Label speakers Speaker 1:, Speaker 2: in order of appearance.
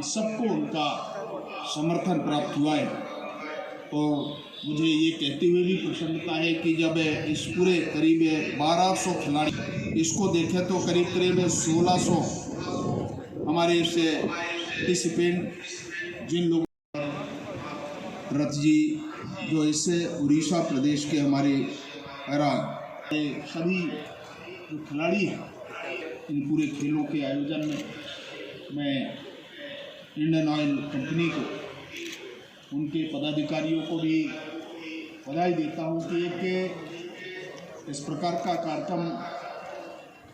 Speaker 1: सबको उनका समर्थन प्राप्त हुआ है। और मुझे ये कहते हुए भी प्रसन्नता है कि जब इस पूरे करीब 1200 खिलाड़ी इसको देखें तो करीब 1600 हमारे इससे पार्टिसिपेंट जिन लोगों, रथ जी जो इससे उड़ीसा प्रदेश के हमारे सभी जो खिलाड़ी हैं इन पूरे खेलों के आयोजन में मैं इंडियन ऑयल कंपनी को, उनके पदाधिकारियों को भी बधाई देता हूं कि एक इस प्रकार का कार्यक्रम